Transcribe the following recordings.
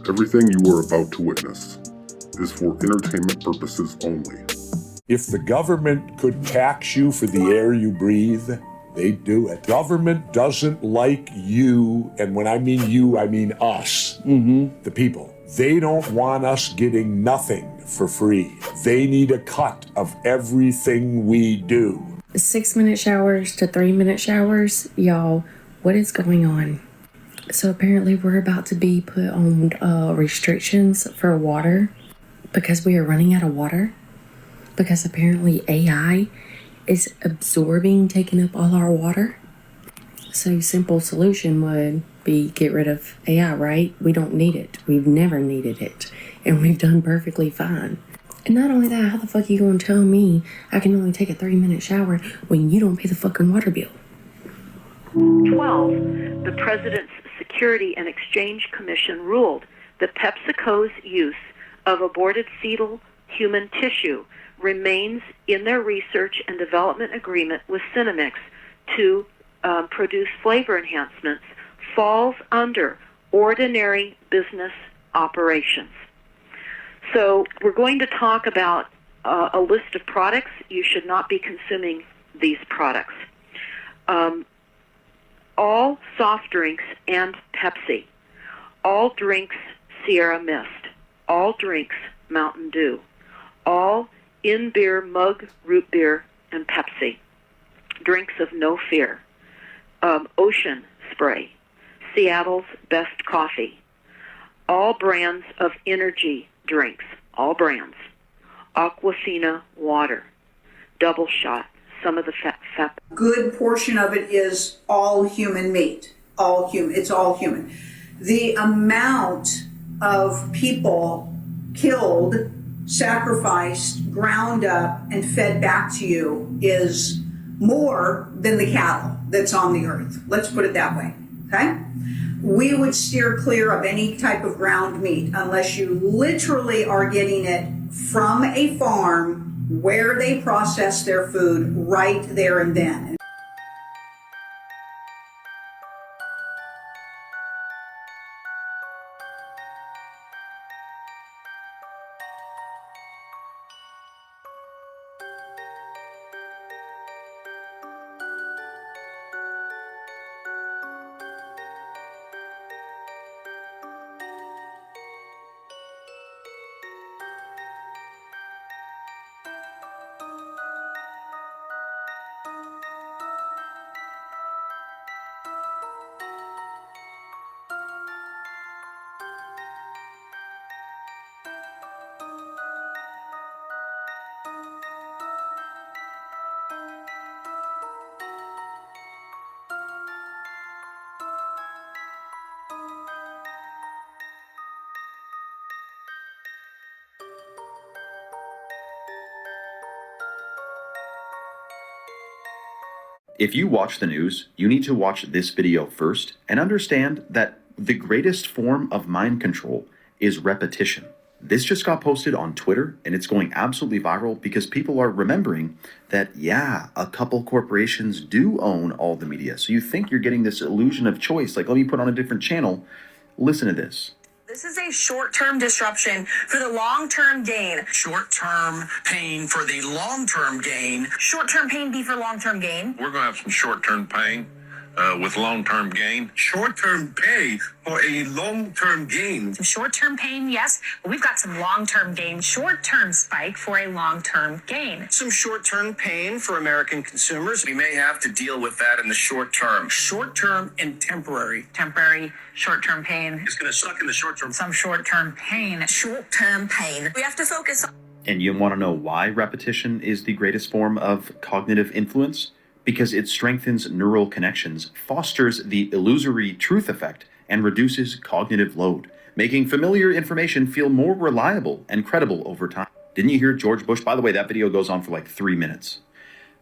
Everything you are about to witness is for entertainment purposes only. If the government could tax you for the air you breathe, they'd do it. Government doesn't like you, and when I mean you, I mean us, the people. They don't want us getting nothing for free. They need a cut of everything we do. 6-minute showers to 3-minute showers, y'all, what is going on? So apparently we're about to be put on restrictions for water because we are running out of water. Because apparently AI is absorbing, taking up all our water. So simple solution would be get rid of AI, right? We don't need it. We've never needed it. And we've done perfectly fine. And not only that, how the fuck are you going to tell me I can only take a 3-minute shower when you don't pay the fucking water bill? 12. The President's Security and Exchange Commission ruled that PepsiCo's use of aborted fetal human tissue remains in their research and development agreement with Cinemix to produce flavor enhancements falls under ordinary business operations. So we're going to talk about a list of products. You should not be consuming these products. All soft drinks and Pepsi. All drinks Sierra Mist. All drinks Mountain Dew. All in-beer mug root beer and Pepsi. Drinks of no fear. Ocean Spray. Seattle's Best Coffee. All brands of energy drinks. All brands. Aquafina water. Double Shot. Some of the fat. Good portion of it is all human meat. All human. It's all human. The amount of people killed, sacrificed, ground up, and fed back to you is more than the cattle that's on the earth. Let's put it that way, okay? We would steer clear of any type of ground meat unless you literally are getting it from a farm where they process their food right there and then. If you watch the news, you need to watch this video first and understand that the greatest form of mind control is repetition. This just got posted on Twitter and it's going absolutely viral because people are remembering that, yeah, a couple corporations do own all the media. So you think you're getting this illusion of choice, like let me put on a different channel. Listen to this. This is a short-term disruption for the long-term gain. Short-term pain for the long-term gain. Short-term pain be for long-term gain. We're going to have some short-term pain with long-term gain. Short-term pain for a long-term gain. Some short-term pain, yes, but we've got some long-term gain. Short-term spike for a long-term gain. Some short-term pain for American consumers. We may have to deal with that in the short term. Short-term and temporary. Temporary, short-term pain. It's going to suck in the short term. Some short-term pain. Short-term pain. We have to focus on... And you want to know why repetition is the greatest form of cognitive influence? Because it strengthens neural connections, fosters the illusory truth effect, and reduces cognitive load, making familiar information feel more reliable and credible over time. Didn't you hear George Bush? By the way, that video goes on for like 3 minutes.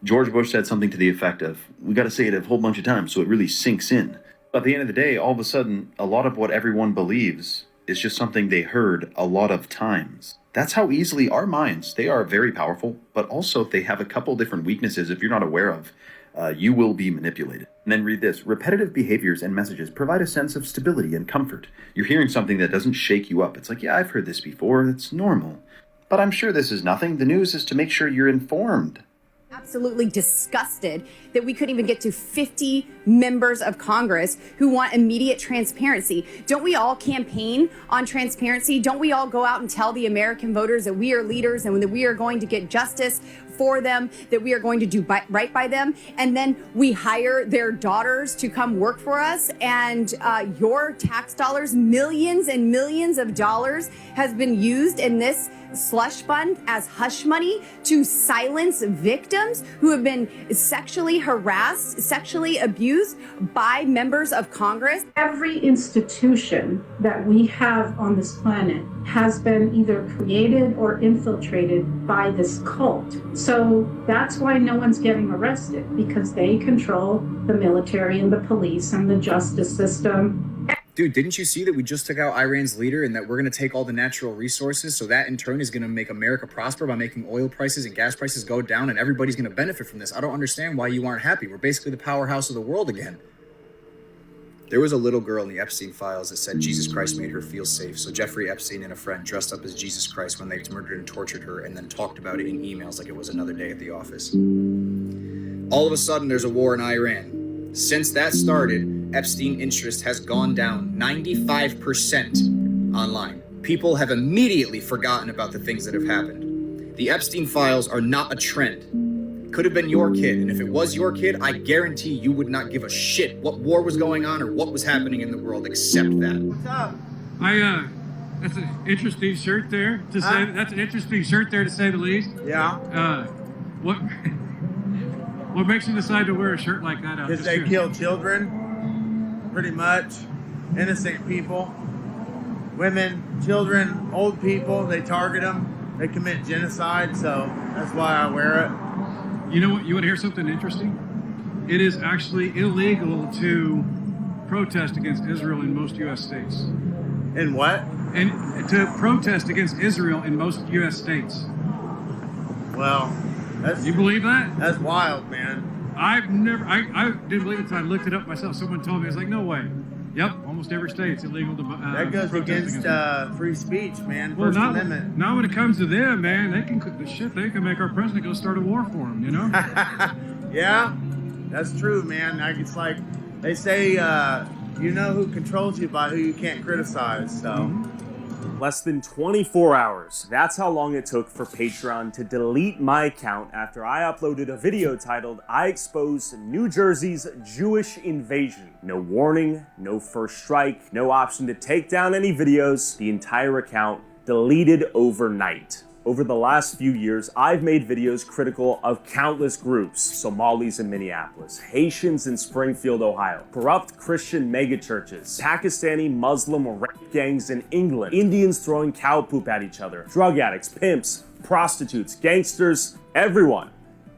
George Bush said something to the effect of, we got to say it a whole bunch of times so it really sinks in. But at the end of the day, all of a sudden, a lot of what everyone believes is just something they heard a lot of times. That's how easily our minds, they are very powerful, but also they have a couple different weaknesses if you're not aware of. You will be manipulated. And then read this. Repetitive behaviors and messages provide a sense of stability and comfort. You're hearing something that doesn't shake you up. It's like, yeah, I've heard this before. It's normal. But I'm sure this is nothing. The news is to make sure you're informed. Absolutely disgusted that we couldn't even get to 50 members of Congress who want immediate transparency. Don't we all campaign on transparency? Don't we all go out and tell the American voters that we are leaders and that we are going to get justice for them, that we are going to do right by them? And then we hire their daughters to come work for us, and your tax dollars, millions and millions of dollars, has been used in this slush fund as hush money to silence victims who have been sexually harassed, sexually abused by members of Congress. Every institution that we have on this planet has been either created or infiltrated by this cult. So that's why no one's getting arrested, because they control the military and the police and the justice system. Dude, didn't you see that we just took out Iran's leader and that we're going to take all the natural resources? So that in turn is going to make America prosper by making oil prices and gas prices go down, and everybody's going to benefit from this. I don't understand why you aren't happy. We're basically the powerhouse of the world again. There was a little girl in the Epstein files that said Jesus Christ made her feel safe. So Jeffrey Epstein and a friend dressed up as Jesus Christ when they murdered and tortured her, and then talked about it in emails like it was another day at the office. All of a sudden, there's a war in Iran. Since that started, Epstein interest has gone down 95% online. People have immediately forgotten about the things that have happened. The Epstein files are not a trend. Could have been your kid, and if it was your kid, I guarantee you would not give a shit what war was going on or what was happening in the world except that. What's up? That's an interesting shirt there to say. That's an interesting shirt there to say the least. Yeah. What makes you decide to wear a shirt like that? Because they kill children, pretty much, innocent people, women, children, old people. They target them. They commit genocide. So that's why I wear it. You know what? You want to hear something interesting? It is actually illegal to protest against Israel in most U.S. states. In what? And to protest against Israel in most U.S. states. Well, you believe that? That's wild, man. I didn't believe it until I looked it up myself. Someone told me. I was like, no way. Yep, almost every state's illegal to that goes against free speech, man. Well, First Amendment. Now when it comes to them, man, they can cook the shit. They can make our president go start a war for them, you know? Yeah, that's true, man. It's like they say, you know who controls you by who you can't criticize, so. Less than 24 hours. That's how long it took for Patreon to delete my account after I uploaded a video titled, "I Expose New Jersey's Jewish Invasion." No warning, no first strike, no option to take down any videos. The entire account deleted overnight. Over the last few years, I've made videos critical of countless groups: Somalis in Minneapolis, Haitians in Springfield, Ohio, corrupt Christian megachurches, Pakistani Muslim rape gangs in England, Indians throwing cow poop at each other, drug addicts, pimps, prostitutes, gangsters, everyone.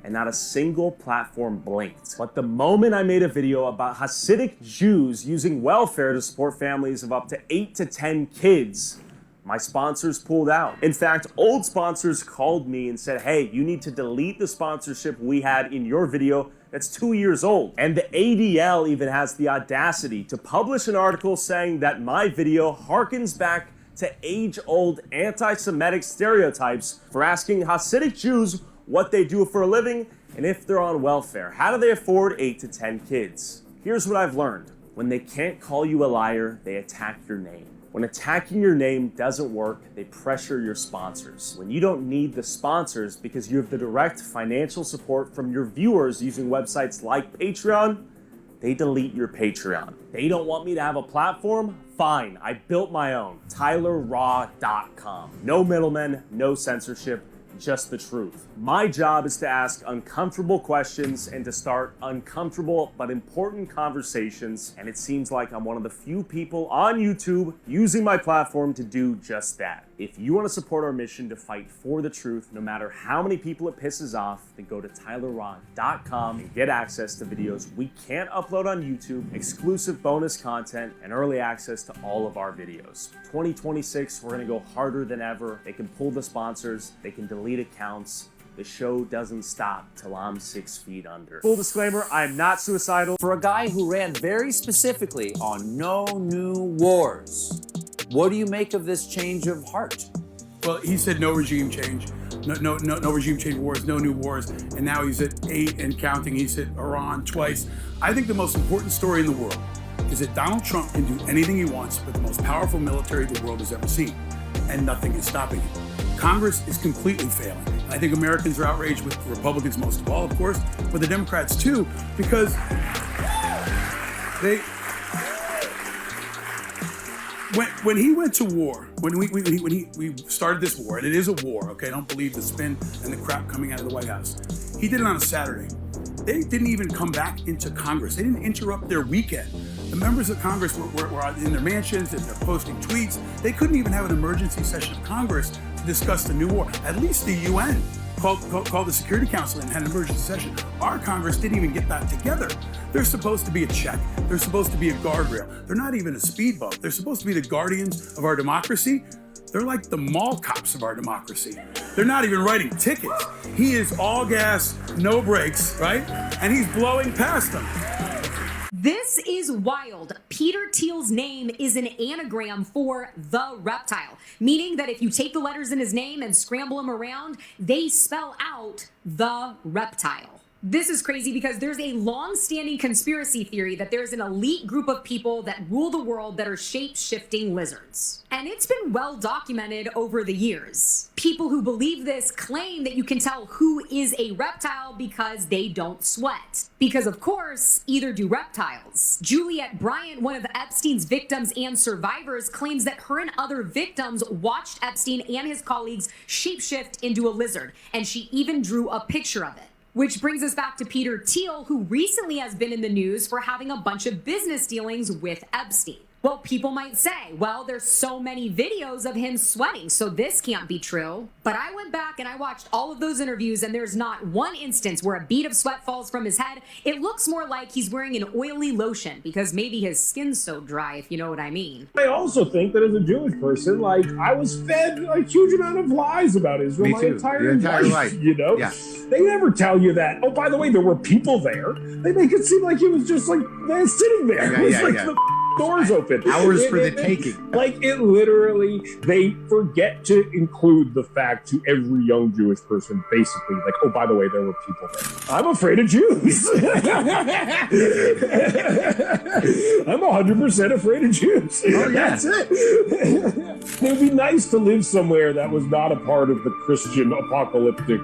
And not a single platform blinked. But the moment I made a video about Hasidic Jews using welfare to support families of up to 8 to 10 kids, my sponsors pulled out. In fact, old sponsors called me and said, hey, you need to delete the sponsorship we had in your video that's 2 years old. And the ADL even has the audacity to publish an article saying that my video harkens back to age-old anti-Semitic stereotypes for asking Hasidic Jews what they do for a living and if they're on welfare. How do they afford 8 to 10 kids? Here's what I've learned. When they can't call you a liar, they attack your name. When attacking your name doesn't work, they pressure your sponsors. When you don't need the sponsors because you have the direct financial support from your viewers using websites like Patreon, they delete your Patreon. They don't want me to have a platform? Fine, I built my own, TylerRaw.com. No middlemen, no censorship, just the truth. My job is to ask uncomfortable questions and to start uncomfortable but important conversations, and it seems like I'm one of the few people on YouTube using my platform to do just that. If you want to support our mission to fight for the truth, no matter how many people it pisses off, then go to TylerRaw.com and get access to videos we can't upload on YouTube, exclusive bonus content, and early access to all of our videos. 2026, we're going to go harder than ever. They can pull the sponsors, they can delete accounts, The show doesn't stop till I'm 6 feet under. Full disclaimer, I'm not suicidal. For a guy who ran very specifically on no new wars, what do you make of this change of heart? Well, he said no regime change. No regime change wars, no new wars. And now he's at 8 and counting. He's hit Iran twice. I think the most important story in the world is that Donald Trump can do anything he wants with the most powerful military the world has ever seen. And nothing is stopping him. Congress is completely failing. I think Americans are outraged with Republicans most of all, of course, but the Democrats too, because when he went to war, when we started this war, and it is a war, okay? I don't believe the spin and the crap coming out of the White House. He did it on a Saturday. They didn't even come back into Congress. They didn't interrupt their weekend. The members of Congress were in their mansions and they're posting tweets. They couldn't even have an emergency session of Congress to discuss the new war. At least the UN called the Security Council and had an emergency session. Our Congress didn't even get that together. They're supposed to be a check. They're supposed to be a guardrail. They're not even a speed bump. They're supposed to be the guardians of our democracy. They're like the mall cops of our democracy. They're not even writing tickets. He is all gas, no brakes, right? And he's blowing past them. This is wild. Peter Thiel's name is an anagram for the reptile, meaning that if you take the letters in his name and scramble them around, they spell out the reptile. This is crazy because there's a long-standing conspiracy theory that there's an elite group of people that rule the world that are shape-shifting lizards. And it's been well documented over the years. People who believe this claim that you can tell who is a reptile because they don't sweat. Because of course, either do reptiles. Juliette Bryant, one of Epstein's victims and survivors, claims that her and other victims watched Epstein and his colleagues shapeshift into a lizard, and she even drew a picture of it. Which brings us back to Peter Thiel, who recently has been in the news for having a bunch of business dealings with Epstein. Well, people might say, well, there's so many videos of him sweating, so this can't be true. But I went back and I watched all of those interviews, and there's not one instance where a bead of sweat falls from his head. It looks more like he's wearing an oily lotion, because maybe his skin's so dry, if you know what I mean. I also think that as a Jewish person, like, I was fed a huge amount of lies about Israel my entire life, you know? Yeah. They never tell you that, oh, by the way, there were people there. They make it seem like it was just like, they're sitting there. It was like the doors open. Hours for the taking. Like, it literally, they forget to include the fact to every young Jewish person, basically, like, oh, by the way, there were people there. I'm afraid of Jews. I'm 100% afraid of Jews. Oh, yeah. That's it. It would be nice to live somewhere that was not a part of the Christian apocalyptic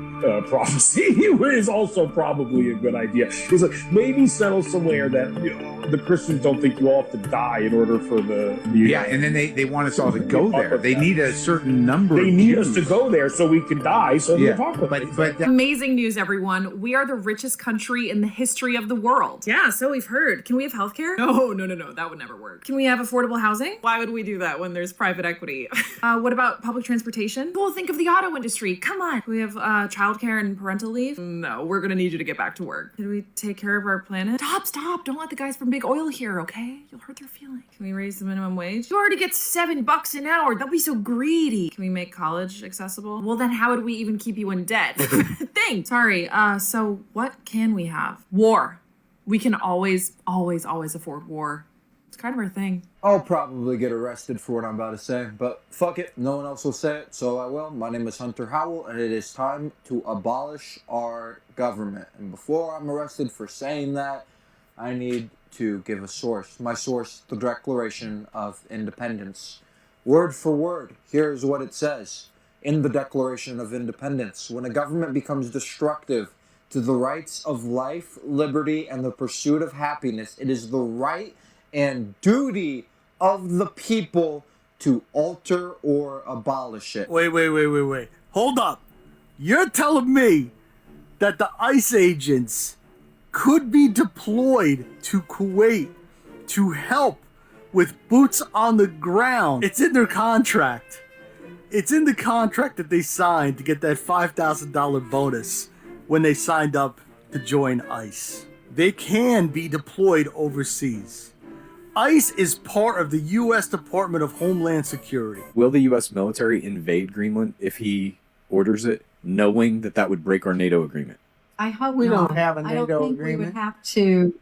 prophecy, which is also probably a good idea. It's like, maybe settle somewhere that, you know, the Christians don't think you all have to die in order for the yeah, and then they want us all to go there. They need a certain number. They need us to go there so we can die. So the apocalypse. But amazing news, everyone! We are the richest country in the history of the world. Yeah, so we've heard. Can we have healthcare? No, that would never work. Can we have affordable housing? Why would we do that when there's private equity? What about public transportation? Well, think of the auto industry. Come on. Can we have childcare and parental leave? No, we're gonna need you to get back to work. Did we take care of our planet? Stop! Don't let the guys from Big Oil hear, okay? You'll hurt their feelings. Can we raise the minimum wage? You already get $7 an hour. Don't be so greedy. Can we make college accessible? Well, then how would we even keep you in debt? Think. Sorry. So what can we have? War. We can always afford war. It's kind of our thing. I'll probably get arrested for what I'm about to say, but fuck it. No one else will say it, so I will. My name is Hunter Howell, and it is time to abolish our government. And before I'm arrested for saying that, I need to give a source. My source, the Declaration of Independence. Word for word, here's what it says. In the Declaration of Independence, when a government becomes destructive to the rights of life, liberty, and the pursuit of happiness, it is the right and duty of the people to alter or abolish it. Wait. Hold up. You're telling me that the ICE agents could be deployed to Kuwait to help with boots on the ground? It's in their contract. It's in the contract that they signed to get that $5,000 bonus when they signed up to join ICE. They can be deployed overseas. ICE is part of the U.S. Department of Homeland Security. Will the U.S. military invade Greenland if he orders it? knowing that that would break our NATO agreement? I hope We not. don't have a I don't NATO think we would agreement. have to.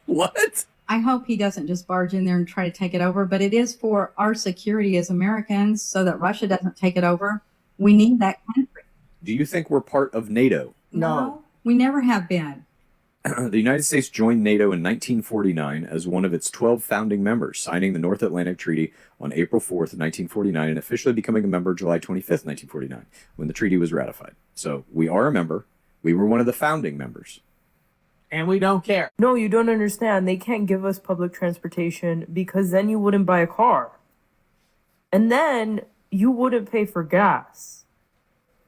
What? I hope he doesn't just barge in there and try to take it over, but it is for our security as Americans so that Russia doesn't take it over. We need that country. Do you think we're part of NATO? No, we never have been. The United States joined NATO in 1949 as one of its 12 founding members, signing the North Atlantic Treaty on April 4th, 1949, and officially becoming a member July 25th, 1949, when the treaty was ratified. So we are a member. We were one of the founding members. And we don't care. No, you don't understand. They can't give us public transportation because then you wouldn't buy a car. And then you wouldn't pay for gas.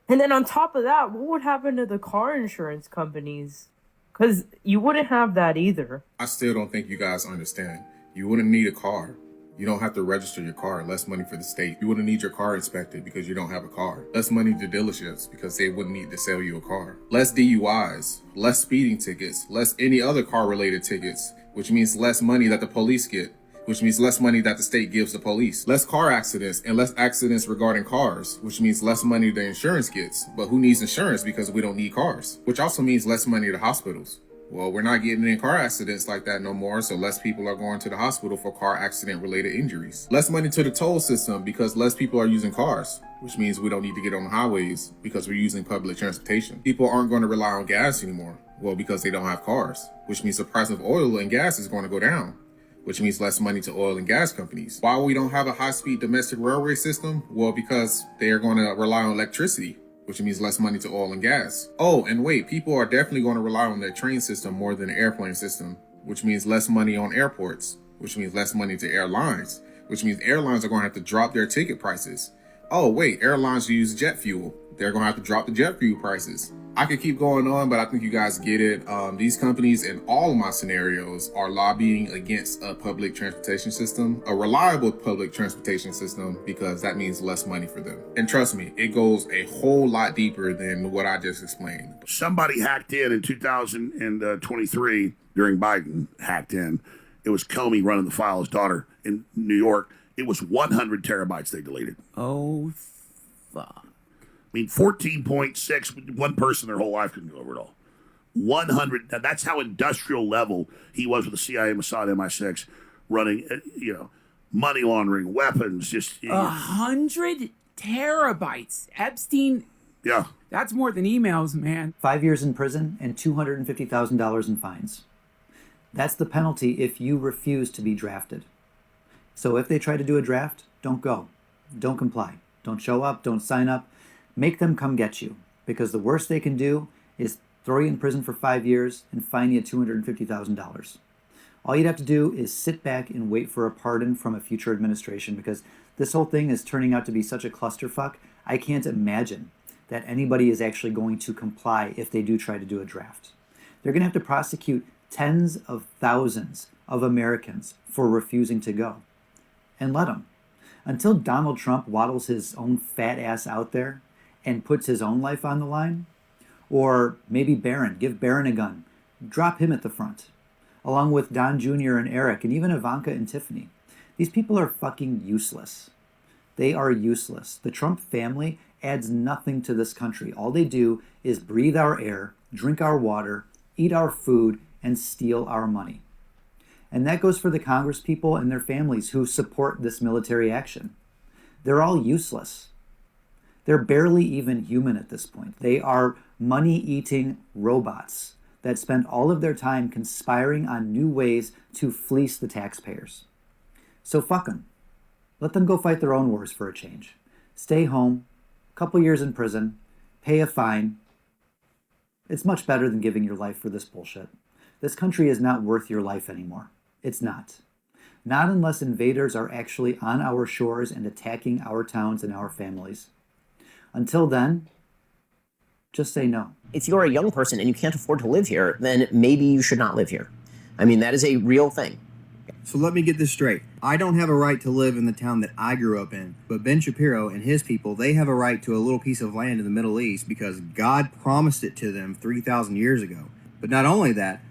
And then on top of that, what would happen to the car insurance companies? Because you wouldn't have that either. I still don't think you guys understand. You wouldn't need a car. You don't have to register your car. Less money for the state. You wouldn't need your car inspected because you don't have a car. Less money to dealerships because they wouldn't need to sell you a car. Less DUIs, less speeding tickets, less any other car-related tickets, which means less money that the police get, which means less money that the state gives the police. Less car accidents and less accidents regarding cars, which means less money the insurance gets. But who needs insurance because we don't need cars? Which also means less money to hospitals. Well, we're not getting in car accidents like that no more, so less people are going to the hospital for car accident related injuries. Less money to the toll system because less people are using cars, which means we don't need to get on the highways because we're using public transportation. People aren't going to rely on gas anymore, well, because they don't have cars, which means the price of oil and gas is going to go down, which means less money to oil and gas companies. Why we don't have a high-speed domestic railway system? Well, because they are going to rely on electricity, which means less money to oil and gas. Oh, and wait, people are definitely going to rely on their train system more than the airplane system, which means less money on airports, which means less money to airlines, which means airlines are going to have to drop their ticket prices. Oh, wait, airlines use jet fuel. They're going to have to drop the jet fuel prices. I could keep going on, but I think you guys get it. These companies in all of my scenarios are lobbying against a public transportation system, a reliable public transportation system, because that means less money for them. And trust me, it goes a whole lot deeper than what I just explained. Somebody hacked in 2023 during Biden hacked in. It was Comey running the file, his daughter in New York. It was 100 terabytes they deleted. Oh, fuck. I mean, 14.6, one person their whole life couldn't go over it all. 100, that's how industrial level he was with the CIA, Mossad, MI6, running, money laundering, weapons, just... 100 terabytes. Epstein... Yeah. That's more than emails, man. 5 years in prison and $250,000 in fines. That's the penalty if you refuse to be drafted. So if they try to do a draft, don't go. Don't comply. Don't show up. Don't sign up. Make them come get you, because the worst they can do is throw you in prison for 5 years and fine you $250,000. All you'd have to do is sit back and wait for a pardon from a future administration, because this whole thing is turning out to be such a clusterfuck. I can't imagine that anybody is actually going to comply if they do try to do a draft. They're going to have to prosecute tens of thousands of Americans for refusing to go. And let them. Until Donald Trump waddles his own fat ass out there and puts his own life on the line, or maybe Barron, give Barron a gun, drop him at the front, along with Don Jr. and Eric, and even Ivanka and Tiffany. These people are fucking useless. They are useless. The Trump family adds nothing to this country. All they do is breathe our air, drink our water, eat our food, and steal our money. And that goes for the Congress people and their families who support this military action. They're all useless. They're barely even human at this point. They are money-eating robots that spend all of their time conspiring on new ways to fleece the taxpayers. So fuck them. Let them go fight their own wars for a change. Stay home, a couple years in prison, pay a fine. It's much better than giving your life for this bullshit. This country is not worth your life anymore. It's not. Not unless invaders are actually on our shores and attacking our towns and our families. Until then, just say no. If you're a young person and you can't afford to live here, then maybe you should not live here. I mean, that is a real thing. So let me get this straight. I don't have a right to live in the town that I grew up in, but Ben Shapiro and his people, they have a right to a little piece of land in the Middle East because God promised it to them 3,000 years ago. But not only that,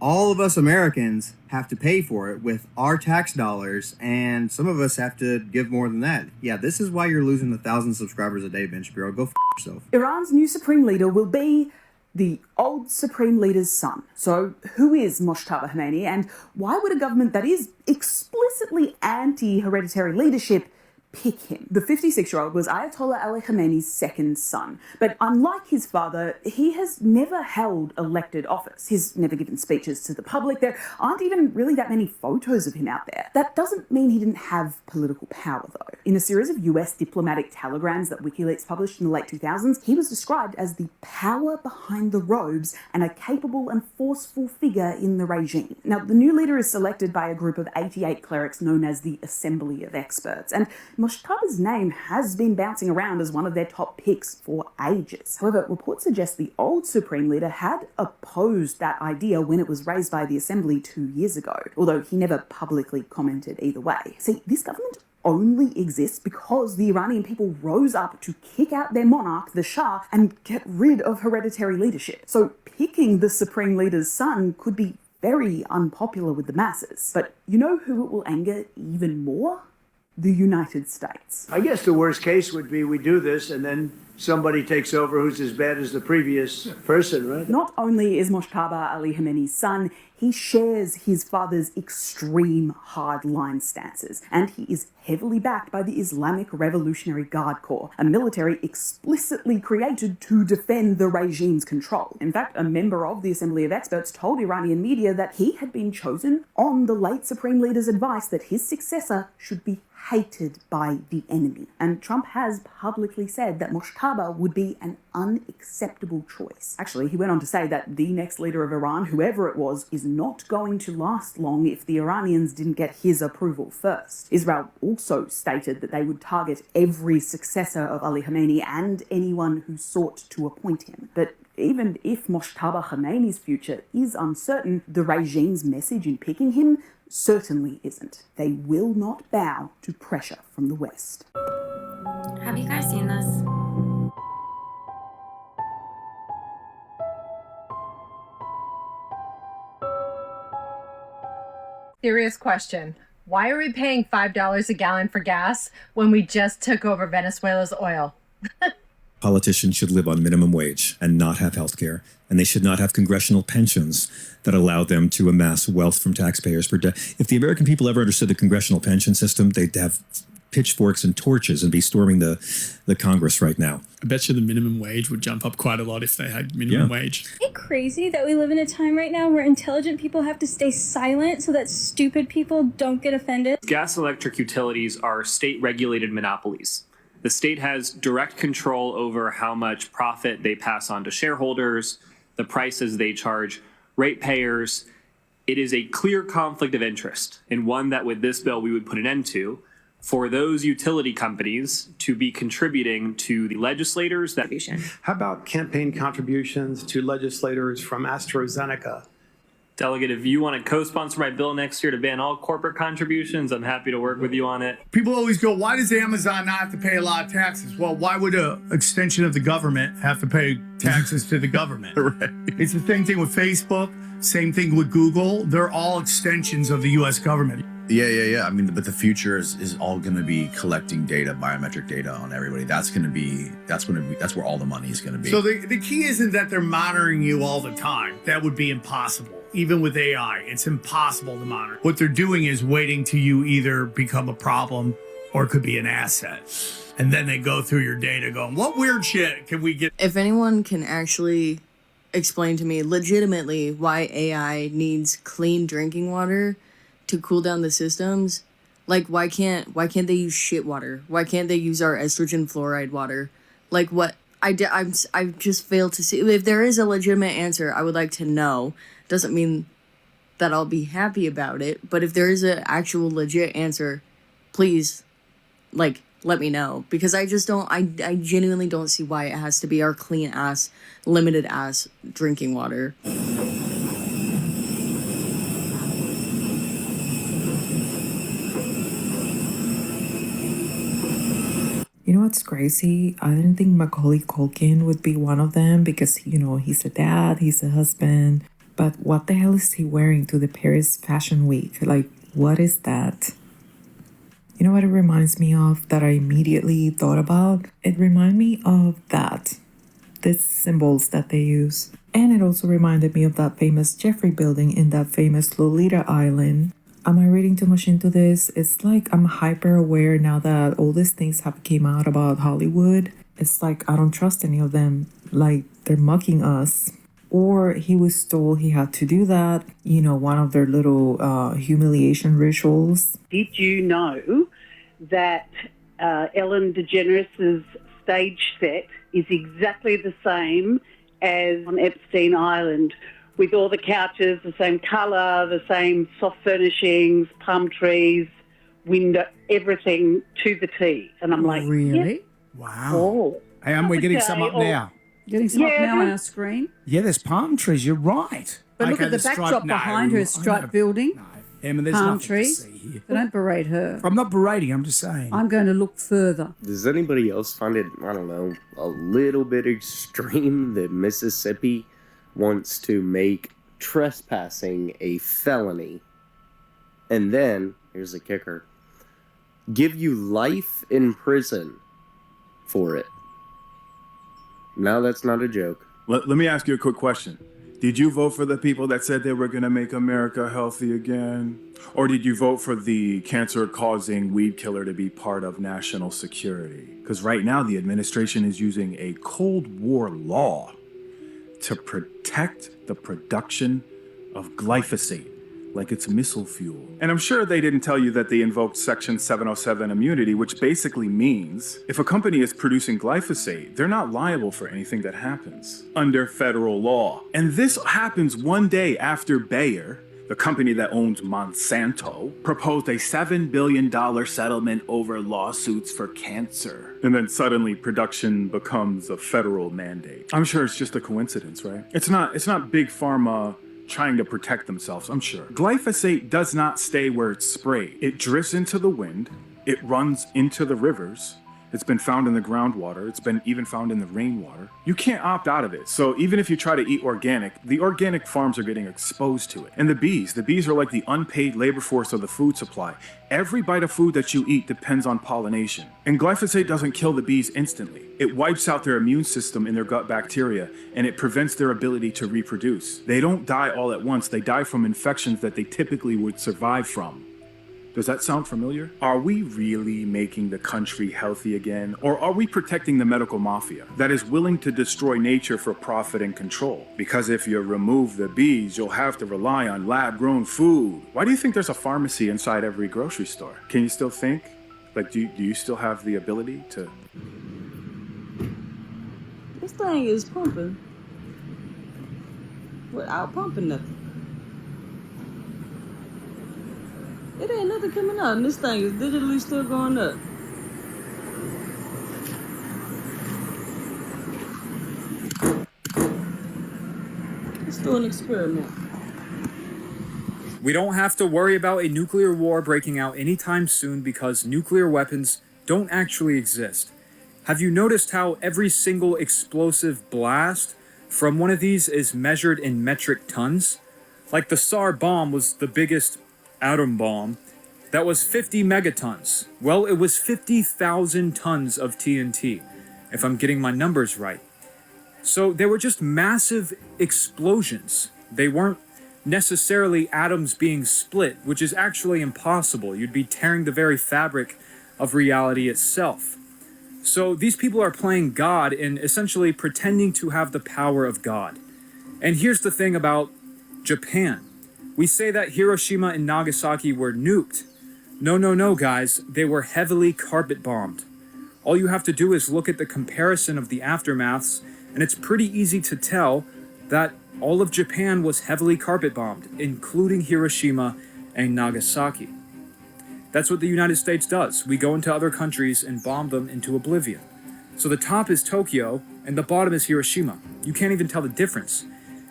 all of us Americans have to pay for it with our tax dollars, and some of us have to give more than that. Yeah, this is why you're losing 1,000 subscribers a day, Ben Shapiro. Go f yourself. Iran's new supreme leader will be the old supreme leader's son. So who is Moshtaba Khomeini, and why would a government that is explicitly anti-hereditary leadership pick him? The 56-year-old was Ayatollah Ali Khamenei's second son, but unlike his father, he has never held elected office. He's never given speeches to the public. There aren't even really that many photos of him out there. That doesn't mean he didn't have political power, though. In a series of US diplomatic telegrams that WikiLeaks published in the late 2000s, he was described as the power behind the robes and a capable and forceful figure in the regime. Now, the new leader is selected by a group of 88 clerics known as the Assembly of Experts, and Moshtaba's name has been bouncing around as one of their top picks for ages. However, reports suggest the old Supreme Leader had opposed that idea when it was raised by the Assembly 2 years ago, although he never publicly commented either way. See, this government only exists because the Iranian people rose up to kick out their monarch, the Shah, and get rid of hereditary leadership. So picking the Supreme Leader's son could be very unpopular with the masses. But you know who it will anger even more? The United States. I guess the worst case would be we do this and then somebody takes over who's as bad as the previous person, right? Not only is Moshtaba Ali Khamenei's son, he shares his father's extreme hardline stances, and he is heavily backed by the Islamic Revolutionary Guard Corps, a military explicitly created to defend the regime's control. In fact, a member of the Assembly of Experts told Iranian media that he had been chosen on the late Supreme Leader's advice that his successor should be hated by the enemy. And Trump has publicly said that Moshtaba would be an unacceptable choice. Actually, he went on to say that the next leader of Iran, whoever it was, is not going to last long if the Iranians didn't get his approval first. Israel also stated that they would target every successor of Ali Khamenei and anyone who sought to appoint him. But even if Moshtaba Khomeini's future is uncertain, the regime's message in picking him certainly isn't. They will not bow to pressure from the West. Have you guys seen this? Serious question. Why are we paying $5 a gallon for gas when we just took over Venezuela's oil? Politicians should live on minimum wage and not have health care, and they should not have congressional pensions that allow them to amass wealth from taxpayers per day. If the American people ever understood the congressional pension system, they'd have pitchforks and torches and be storming the Congress right now. I bet you the minimum wage would jump up quite a lot if they had minimum wage. Isn't it crazy that we live in a time right now where intelligent people have to stay silent so that stupid people don't get offended? Gas and electric utilities are state-regulated monopolies. The state has direct control over how much profit they pass on to shareholders, the prices they charge ratepayers. It is a clear conflict of interest, and one that with this bill we would put an end to, for those utility companies to be contributing to the legislators that... How about campaign contributions to legislators from AstraZeneca? Delegate, if you want to co-sponsor my bill next year to ban all corporate contributions, I'm happy to work with you on it. People always go, why does Amazon not have to pay a lot of taxes? Well, why would an extension of the government have to pay taxes to the government? Right. It's the same thing with Facebook, same thing with Google. They're all extensions of the U.S. government. Yeah. I mean, but the future is all going to be collecting data, biometric data on everybody. That's where all the money is going to be. So the key isn't that they're monitoring you all the time. That would be impossible. Even with AI, it's impossible to monitor. What they're doing is waiting till you either become a problem or it could be an asset. And then they go through your data going, what weird shit can we get? If anyone can actually explain to me legitimately why AI needs clean drinking water to cool down the systems, like why can't they use shit water? Why can't they use our estrogen fluoride water? Like what? I just failed to see. If there is a legitimate answer, I would like to know. Doesn't mean that I'll be happy about it, but if there is an actual legit answer, please, let me know, because I genuinely don't see why it has to be our clean ass, limited ass drinking water. You know what's crazy? I didn't think Macaulay Culkin would be one of them because, he's a dad, he's a husband. But what the hell is he wearing to the Paris Fashion Week? Like, what is that? You know what it reminds me of that I immediately thought about? It reminds me of that. The symbols that they use. And it also reminded me of that famous Jeffrey building in that famous Lolita Island. Am I reading too much into this? It's like I'm hyper aware now that all these things have came out about Hollywood. It's like I don't trust any of them. Like they're mucking us. Or he was told he had to do that. You know, one of their little humiliation rituals. Did you know that Ellen DeGeneres' stage set is exactly the same as on Epstein Island, with all the couches, the same colour, the same soft furnishings, palm trees, window, everything to the T. And I'm like, really? Yes. Wow. Oh. Hey, and we're getting some up now. Getting some up now on our screen. Yeah, there's palm trees. You're right. But look at the backdrop behind her, striped building. Emma, there's palm nothing tree. to see here. So don't berate her. I'm not berating, I'm just saying. I'm going to look further. Does anybody else find it, I don't know, a little bit extreme that Mississippi wants to make trespassing a felony? And then, here's the kicker, give you life in prison for it. Now that's not a joke. Let me ask you a quick question. Did you vote for the people that said they were going to make America healthy again? Or did you vote for the cancer-causing weed killer to be part of national security? Because right now the administration is using a Cold War law to protect the production of glyphosate, like it's missile fuel. And I'm sure they didn't tell you that they invoked Section 707 immunity, which basically means if a company is producing glyphosate, they're not liable for anything that happens under federal law. And this happens one day after Bayer, the company that owns Monsanto, proposed a $7 billion settlement over lawsuits for cancer. And then suddenly production becomes a federal mandate. I'm sure it's just a coincidence, right? It's not big pharma trying to protect themselves, I'm sure. Glyphosate does not stay where it's sprayed. It drifts into the wind, it runs into the rivers, it's been found in the groundwater, it's been even found in the rainwater. You can't opt out of it. So even if you try to eat organic, the organic farms are getting exposed to it. And the bees are like the unpaid labor force of the food supply. Every bite of food that you eat depends on pollination. And glyphosate doesn't kill the bees instantly. It wipes out their immune system and their gut bacteria, and it prevents their ability to reproduce. They don't die all at once. They die from infections that they typically would survive from. Does that sound familiar? Are we really making the country healthy again? Or are we protecting the medical mafia that is willing to destroy nature for profit and control? Because if you remove the bees, you'll have to rely on lab-grown food. Why do you think there's a pharmacy inside every grocery store? Can you still think? Like, do you still have the ability to... This thing is pumping without pumping nothing. It ain't nothing coming out, and this thing is digitally still going up. Let's do an experiment. We don't have to worry about a nuclear war breaking out anytime soon because nuclear weapons don't actually exist. Have you noticed how every single explosive blast from one of these is measured in metric tons? Like the SAR bomb was the biggest atom bomb. That was 50 megatons. Well, it was 50,000 tons of TNT, if I'm getting my numbers right. So they were just massive explosions. They weren't necessarily atoms being split, which is actually impossible. You'd be tearing the very fabric of reality itself. So these people are playing God and essentially pretending to have the power of God. And here's the thing about Japan. We say that Hiroshima and Nagasaki were nuked. No, guys. They were heavily carpet bombed. All you have to do is look at the comparison of the aftermaths, and it's pretty easy to tell that all of Japan was heavily carpet bombed, including Hiroshima and Nagasaki. That's what the United States does. We go into other countries and bomb them into oblivion. So the top is Tokyo, and the bottom is Hiroshima. You can't even tell the difference.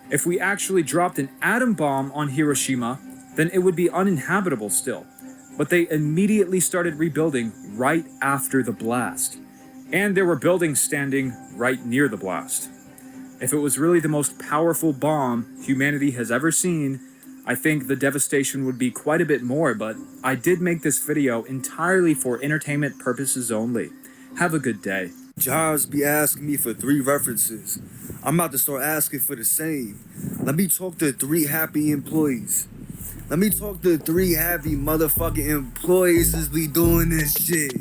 If we actually dropped an atom bomb on Hiroshima, then it would be uninhabitable still. But they immediately started rebuilding right after the blast. And there were buildings standing right near the blast. If it was really the most powerful bomb humanity has ever seen, I think the devastation would be quite a bit more, but I did make this video entirely for entertainment purposes only. Have a good day. Jobs be asking me for 3 references. I'm about to start asking for the same. Let me talk to 3 happy employees. Let me talk to 3 happy motherfucking employees as we doing this shit.